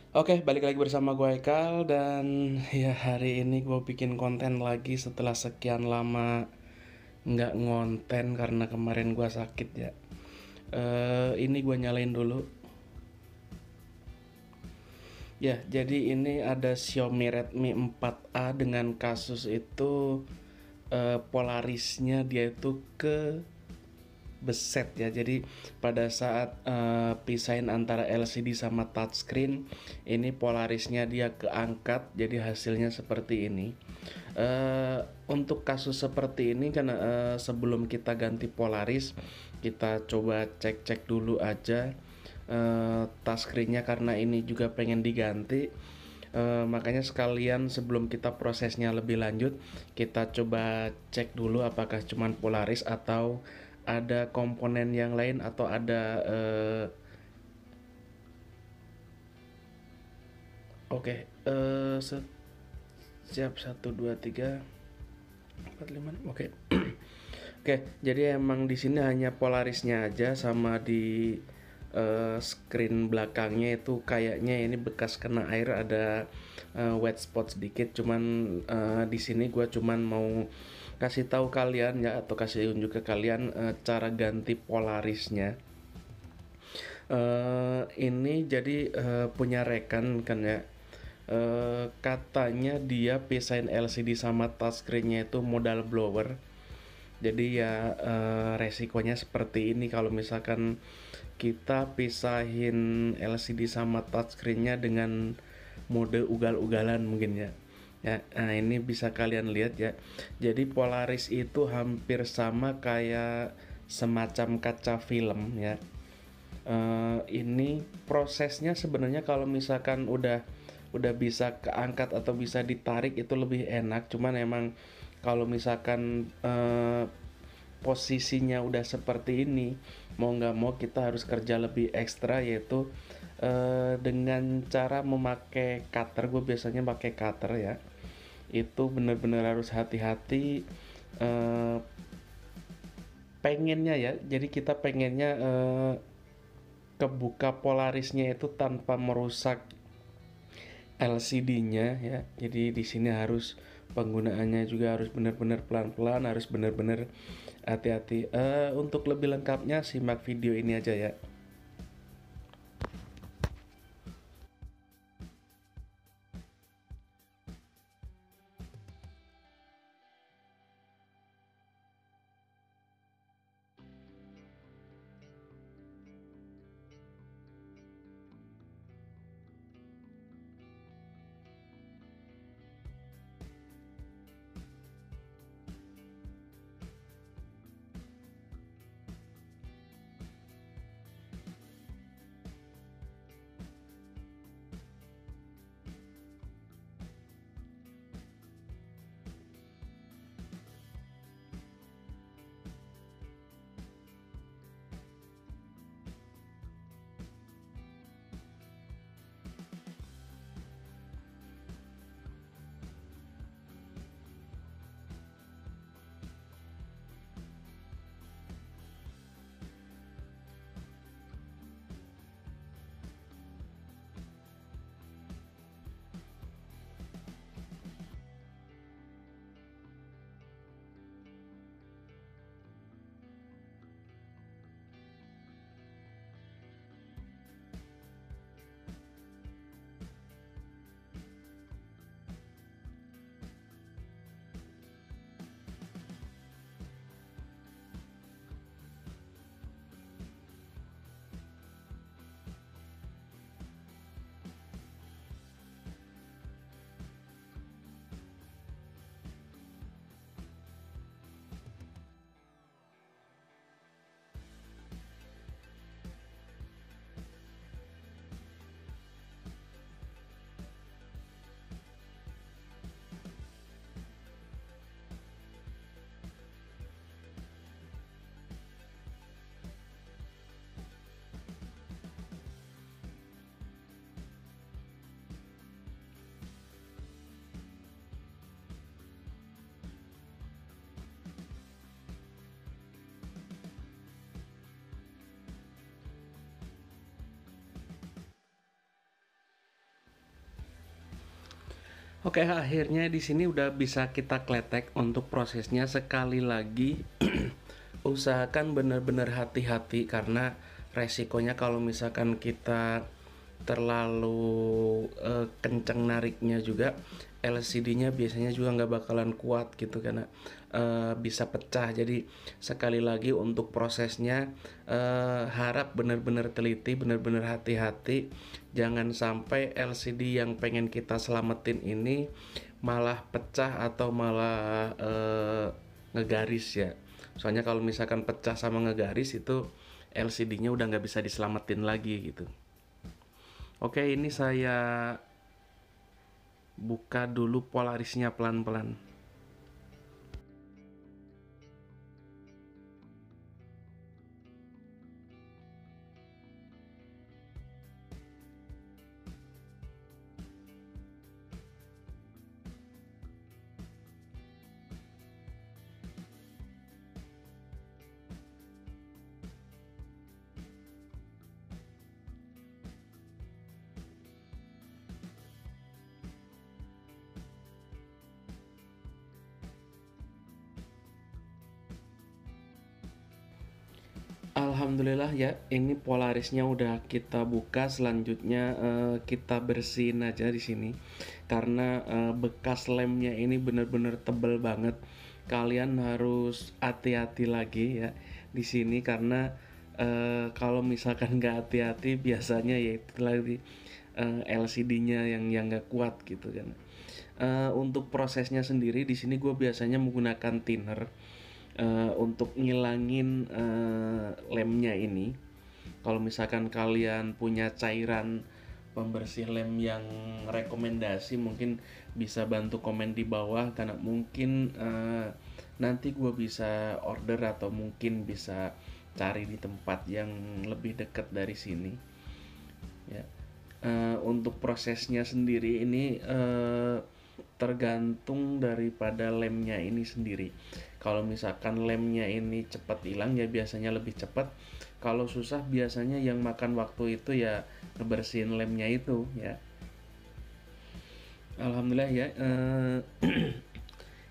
Oke, balik lagi bersama gue Haikal dan ya hari ini gue bikin konten lagi setelah sekian lama nggak ngonten karena kemarin gue sakit ya. Ini gue nyalain dulu. Ya, jadi ini ada Xiaomi Redmi 4A dengan kasus itu Polarisnya dia itu ke beset ya. Jadi pada saat pisahin antara LCD sama touchscreen, ini polarisnya dia keangkat, jadi hasilnya seperti ini. Untuk kasus seperti ini karena sebelum kita ganti polaris, kita coba cek-cek dulu aja touchscreennya karena ini juga pengen diganti. Makanya sekalian sebelum kita prosesnya lebih lanjut, kita coba cek dulu apakah cuman Polaris atau ada komponen yang lain atau ada oke, siap 1 2 3 4 5 oke. Oke, jadi emang di sini hanya Polarisnya aja sama di screen belakangnya itu kayaknya ini bekas kena air, ada wet spot sedikit. Cuman di sini gue cuman mau kasih tahu kalian ya, atau kasih unjuk ke kalian cara ganti Polarisnya. Ini jadi punya rekan kan ya. Katanya dia pisahin LCD sama touchscreennya itu modal blower. Jadi ya resikonya seperti ini kalau misalkan kita pisahin LCD sama touchscreennya dengan mode ugal-ugalan mungkin ya. Ya, nah ini bisa kalian lihat ya. Jadi Polaris itu hampir sama kayak semacam kaca film ya. Ini prosesnya sebenarnya kalau misalkan udah bisa keangkat atau bisa ditarik itu lebih enak. Cuman emang kalau misalkan posisinya udah seperti ini, mau nggak mau kita harus kerja lebih ekstra, yaitu dengan cara memakai cutter. Gue biasanya pakai cutter ya. Itu bener-bener harus hati-hati. eh, Pengennya ya, jadi kita pengennya kebuka polarisnya itu tanpa merusak LCD-nya ya. Jadi di sini harus penggunaannya juga harus benar-benar pelan-pelan, harus benar-benar hati-hati. Untuk lebih lengkapnya simak video ini aja ya. Oke, akhirnya di sini udah bisa kita kletek untuk prosesnya. Sekali lagi, usahakan benar-benar hati-hati karena resikonya kalau misalkan kita terlalu kenceng nariknya juga, LCD-nya biasanya juga nggak bakalan kuat gitu karena bisa pecah. Jadi sekali lagi untuk prosesnya harap benar-benar teliti, benar-benar hati-hati. Jangan sampai LCD yang pengen kita selamatin ini malah pecah atau malah ngegaris ya. Soalnya kalau misalkan pecah sama ngegaris itu LCD-nya udah nggak bisa diselamatin lagi gitu. Oke, ini saya buka dulu Polarisnya pelan-pelan. Alhamdulillah ya, ini Polarisnya udah kita buka. Selanjutnya kita bersihin aja di sini karena bekas lemnya ini bener-bener tebel banget. Kalian harus hati-hati lagi ya di sini karena kalau misalkan nggak hati-hati biasanya ya itu lagi LCD-nya yang nggak kuat gitu kan. Untuk prosesnya sendiri di sini gue biasanya menggunakan thinner untuk ngilangin lemnya ini. Kalau misalkan kalian punya cairan pembersih lem yang rekomendasi, mungkin bisa bantu komen di bawah karena mungkin nanti gue bisa order atau mungkin bisa cari di tempat yang lebih dekat dari sini ya. Untuk prosesnya sendiri ini tergantung daripada lemnya ini sendiri. Kalau misalkan lemnya ini cepat hilang ya biasanya lebih cepat. Kalau susah biasanya yang makan waktu itu ya ngebersihin lemnya itu ya. Alhamdulillah ya.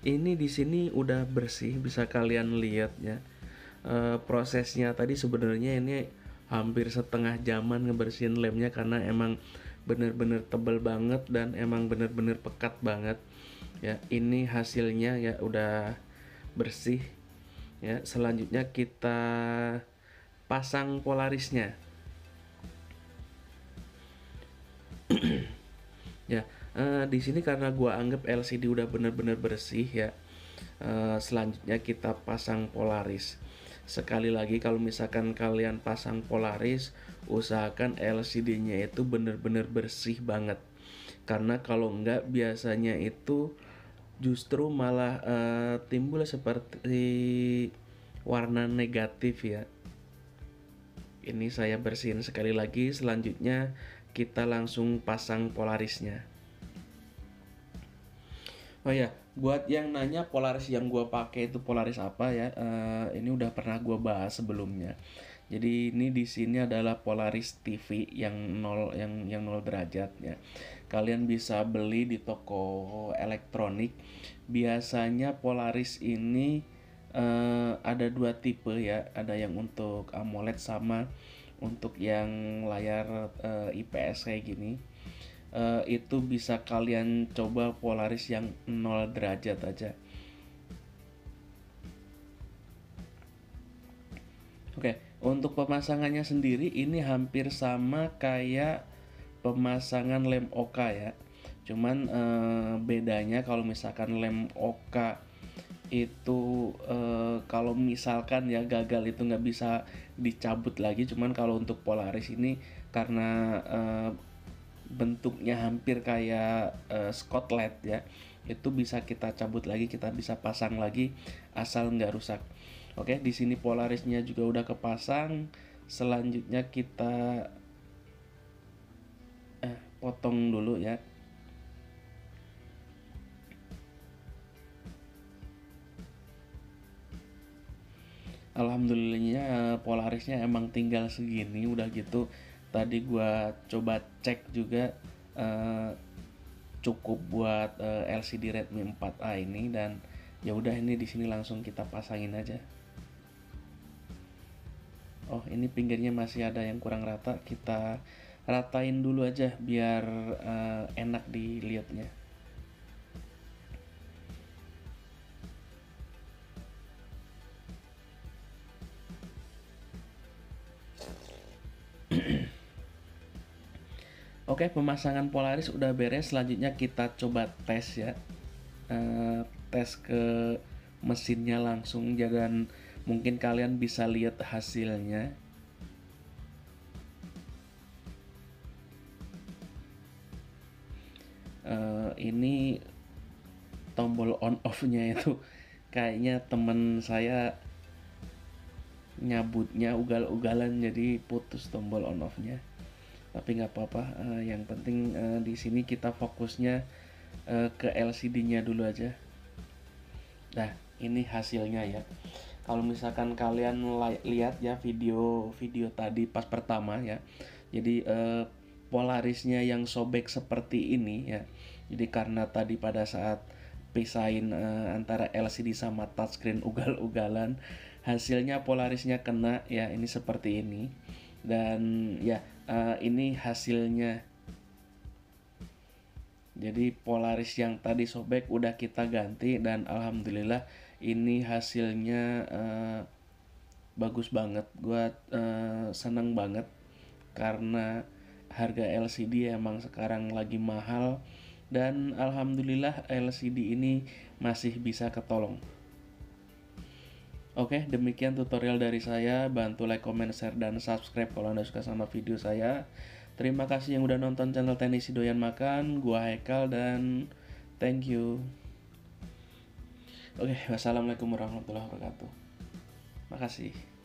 Ini di sini udah bersih, bisa kalian lihat ya. Prosesnya tadi sebenarnya ini hampir setengah jaman ngebersihin lemnya karena emang bener-bener tebel banget dan emang bener-bener pekat banget ya. Ini hasilnya ya udah bersih ya. Selanjutnya kita pasang Polarisnya ya. Di sini karena gua anggap LCD udah bener-bener bersih ya. Selanjutnya kita pasang Polaris. Sekali lagi kalau misalkan kalian pasang Polaris, usahakan LCD-nya itu bener-bener bersih banget. Karena kalau enggak biasanya itu justru malah timbul seperti warna negatif ya. Ini saya bersihin sekali lagi. Selanjutnya kita langsung pasang Polarisnya. Oh ya, buat yang nanya Polaris yang gua pakai itu Polaris apa ya? Ini udah pernah gua bahas sebelumnya. Jadi ini di sini adalah Polaris TV yang 0 yang 0 derajat ya. Kalian bisa beli di toko elektronik. Biasanya Polaris ini ada dua tipe ya. Ada yang untuk AMOLED sama untuk yang layar IPS kayak gini. Itu bisa kalian coba Polaris yang 0 derajat aja. Oke, untuk pemasangannya sendiri ini hampir sama kayak pemasangan lem Oka ya. Cuman bedanya kalau misalkan lem Oka itu kalau misalkan ya gagal itu nggak bisa dicabut lagi. Cuman kalau untuk Polaris ini karena bentuknya hampir kayak Scotland ya, itu bisa kita cabut lagi, kita bisa pasang lagi asal nggak rusak. Oke, di sini Polarisnya juga udah kepasang. Selanjutnya kita potong dulu ya. Alhamdulillahnya Polarisnya emang tinggal segini. Udah gitu tadi gua coba cek juga cukup buat LCD Redmi 4A ini. Dan ya udah, ini di sini langsung kita pasangin aja. Oh, ini pinggirnya masih ada yang kurang rata, kita ratain dulu aja biar enak dilihatnya. Oke, pemasangan Polaris udah beres. Selanjutnya kita coba tes ya. Tes ke mesinnya langsung, dan mungkin kalian bisa lihat hasilnya. Ini tombol on off-nya itu kayaknya temen saya nyabutnya ugal-ugalan, jadi putus tombol on off-nya. Tapi nggak apa-apa, yang penting di sini kita fokusnya ke LCD-nya dulu aja. Nah, ini hasilnya ya. Kalau misalkan kalian lihat ya video tadi pas pertama ya, jadi Polarisnya yang sobek seperti ini ya. Jadi karena tadi pada saat pisahin antara LCD sama touchscreen ugal-ugalan, hasilnya Polarisnya kena ya, ini seperti ini. Dan ya, ini hasilnya. Jadi Polaris yang tadi sobek udah kita ganti, dan alhamdulillah ini hasilnya bagus banget. Gua seneng banget karena harga LCD emang sekarang lagi mahal, dan alhamdulillah LCD ini masih bisa ketolong. Oke, demikian tutorial dari saya. Bantu like, comment, share, dan subscribe kalau Anda suka sama video saya. Terima kasih yang udah nonton channel Teknisi Doyan Makan. Gua Haikal dan thank you. Oke, wassalamualaikum warahmatullahi wabarakatuh. Makasih.